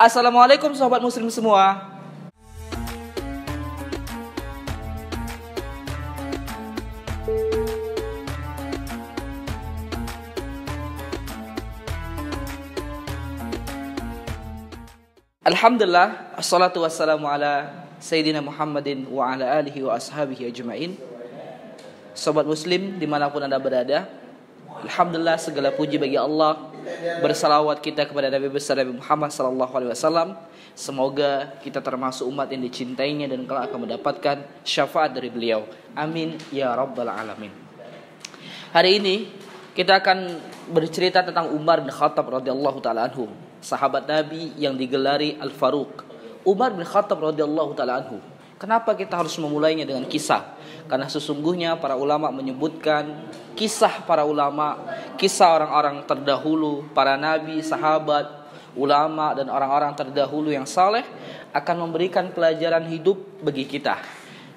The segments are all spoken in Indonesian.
Assalamualaikum sahabat muslim semua. Alhamdulillah, assalatu wassalamu ala Sayyidina Muhammadin wa ala alihi wa ashabihi ajma'in. Sahabat muslim dimanapun anda berada, alhamdulillah segala puji bagi Allah. Bersalawat kita kepada Nabi besar Nabi Muhammad SAW. Semoga kita termasuk umat yang dicintainya dan kelak akan mendapatkan syafaat dari beliau. Amin ya rabbal alamin. Hari ini kita akan bercerita tentang Umar bin Khattab radhiyallahu taala anhu, sahabat Nabi yang digelari Al-Faruq. Umar bin Khattab radhiyallahu taala anhu. Kenapa kita harus memulainya dengan kisah? Karena sesungguhnya para ulama menyebutkan kisah para ulama, kisah orang-orang terdahulu, para nabi, sahabat, ulama dan orang-orang terdahulu yang saleh akan memberikan pelajaran hidup bagi kita.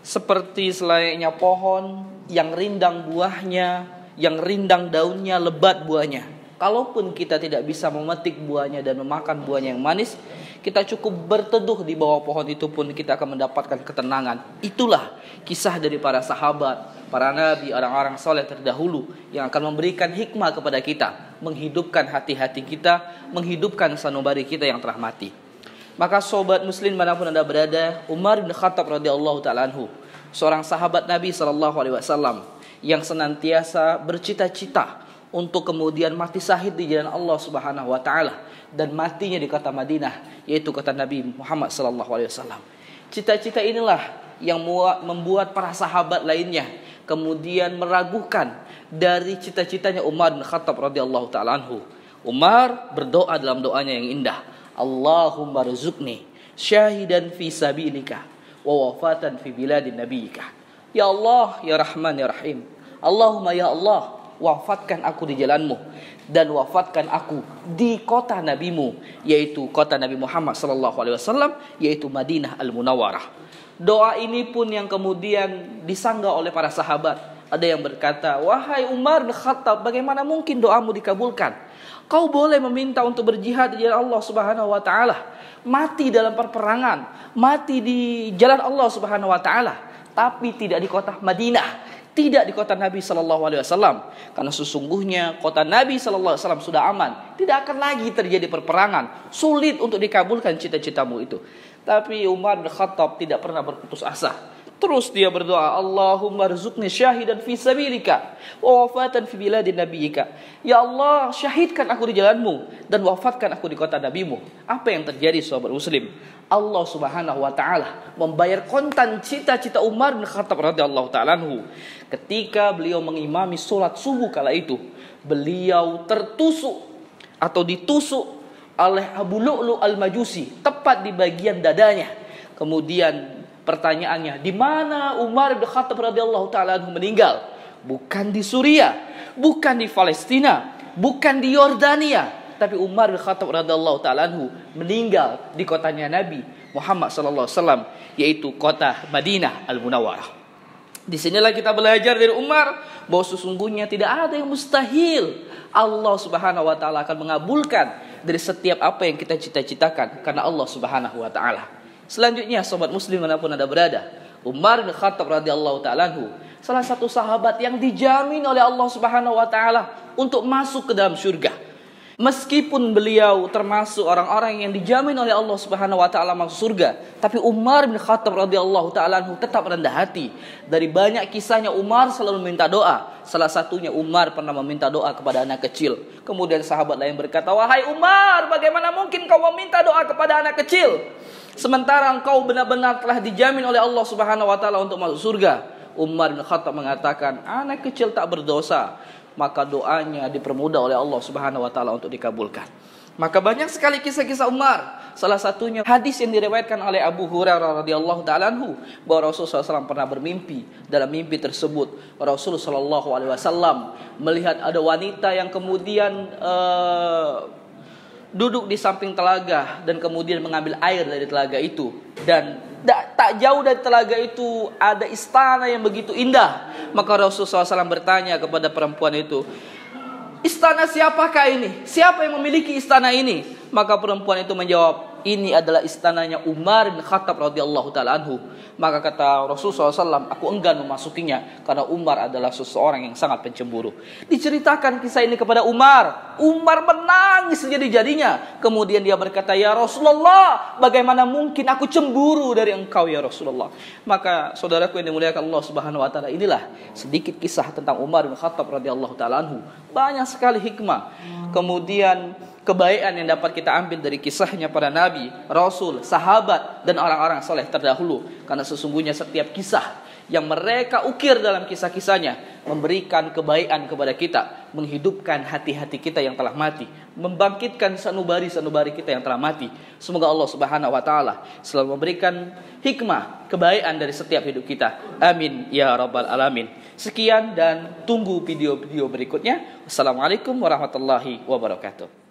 Seperti selayaknya pohon yang rindang buahnya, yang rindang daunnya, lebat buahnya. Kalaupun kita tidak bisa memetik buahnya dan memakan buahnya yang manis, kita cukup berteduh di bawah pohon itu pun kita akan mendapatkan ketenangan. Itulah kisah dari para sahabat, para nabi, orang-orang soleh terdahulu yang akan memberikan hikmah kepada kita, menghidupkan hati-hati kita, menghidupkan sanubari kita yang telah mati. Maka sobat muslim manapun anda berada, Umar bin Khattab radhiyallahu taala anhu, seorang sahabat Nabi SAW yang senantiasa bercita-cita untuk kemudian mati syahid di jalan Allah Subhanahu wa taala dan matinya di kota Madinah, yaitu kota Nabi Muhammad sallallahu alaihi wasallam. Cita-cita inilah yang membuat para sahabat lainnya kemudian meragukan dari cita-citanya Umar bin Khattab radhiyallahu taala anhu. Umar berdoa dalam doanya yang indah, Allahumma rzuqni syahidan fi sabilika wa wafatan fi biladin nabiyyika. Ya Allah, ya Rahman, ya Rahim. Allahumma ya Allah, wafatkan aku di jalanmu dan wafatkan aku di kota nabimu, yaitu kota Nabi Muhammad SAW, yaitu Madinah Al-Munawwarah. Doa ini pun yang kemudian disanggah oleh para sahabat. Ada yang berkata, wahai Umar bin Khattab, bagaimana mungkin doamu dikabulkan? Kau boleh meminta untuk berjihad di jalan Allah Subhanahu wa taala, mati dalam perperangan, mati di jalan Allah Subhanahu wa taala, tapi tidak di kota Madinah, tidak di kota Nabi SAW. Karena sesungguhnya kota Nabi SAW sudah aman, tidak akan lagi terjadi perperangan, sulit untuk dikabulkan cita-citamu itu. Tapi Umar bin Khattab tidak pernah berputus asa. Terus dia berdoa, Allahumma rzuqni syahidan fi sabilika wa wafatan fi biladin nabiyyika. Ya Allah, syahidkan aku di jalanmu dan wafatkan aku di kota nabimu. Apa yang terjadi sahabat muslim? Allah Subhanahu wa taala membayar kontan cita-cita Umar bin Khattab radhiyallahu taala anhu. Ketika beliau mengimami salat subuh kala itu, beliau tertusuk atau ditusuk oleh Abu Lu'lu' al-Majusi tepat di bagian dadanya. Kemudian pertanyaannya, di mana Umar bin Khattab radhiyallahu taala anhu meninggal? Bukan di Suriah, bukan di Palestina, bukan di Yordania, tapi Umar bin Khattab radhiyallahu taala anhu meninggal di kotanya Nabi Muhammad sallallahu alaihi wasallam, yaitu kota Madinah Al-Munawwarah. Di sinilah kita belajar dari Umar bahwa sesungguhnya tidak ada yang mustahil. Allah Subhanahu wa taala akan mengabulkan dari setiap apa yang kita cita-citakan karena Allah Subhanahu wa taala. Selanjutnya sobat muslim manapun anda berada, Umar bin Khattab radhiyallahu taala anhu, salah satu sahabat yang dijamin oleh Allah Subhanahu wa taala untuk masuk ke dalam surga. Meskipun beliau termasuk orang-orang yang dijamin oleh Allah Subhanahu wa taala masuk surga, tapi Umar bin Khattab radhiyallahu taala anhu tetap rendah hati. Dari banyak kisahnya Umar selalu meminta doa. Salah satunya Umar pernah meminta doa kepada anak kecil. Kemudian sahabat lain berkata, "Wahai Umar, bagaimana mungkin kau meminta doa kepada anak kecil? Sementara engkau benar-benar telah dijamin oleh Allah Subhanahu wa taala untuk masuk surga." Umar bin Khattab mengatakan, "Anak kecil tak berdosa." Maka doanya dipermudah oleh Allah Subhanahu wa taala untuk dikabulkan. Maka banyak sekali kisah-kisah Umar. Salah satunya hadis yang diriwayatkan oleh Abu Hurairah radhiyallahu taala anhu bahwa Rasulullah SAW pernah bermimpi. Dalam mimpi tersebut Rasulullah SAW melihat ada wanita yang kemudian duduk di samping telaga dan kemudian mengambil air dari telaga itu, dan tak jauh dari telaga itu ada istana yang begitu indah. Maka Rasulullah SAW bertanya kepada perempuan itu, "Istana siapakah ini? Siapa yang memiliki istana ini?" Maka perempuan itu menjawab, ini adalah istananya Umar bin Khattab radhiyallahu taala anhu. Maka kata Rasulullah SAW, aku enggan memasukinya karena Umar adalah seseorang yang sangat pencemburu. Diceritakan kisah ini kepada Umar. Umar menangis jadi-jadinya. Kemudian dia berkata, ya Rasulullah, bagaimana mungkin aku cemburu dari engkau ya Rasulullah. Maka saudaraku yang dimuliakan Allah Subhanahu wa taala, inilah sedikit kisah tentang Umar bin Khattab radhiyallahu taala anhu. Banyak sekali hikmah. Kemudian kebaikan yang dapat kita ambil dari kisahnya para nabi, rasul, sahabat, dan orang-orang soleh terdahulu. Karena sesungguhnya setiap kisah yang mereka ukir dalam kisah-kisahnya memberikan kebaikan kepada kita, menghidupkan hati-hati kita yang telah mati, membangkitkan sanubari-sanubari kita yang telah mati. Semoga Allah Subhanahu wa taala selalu memberikan hikmah, kebaikan dari setiap hidup kita. Amin ya rabbal alamin. Sekian dan tunggu video-video berikutnya. Wassalamualaikum warahmatullahi wabarakatuh.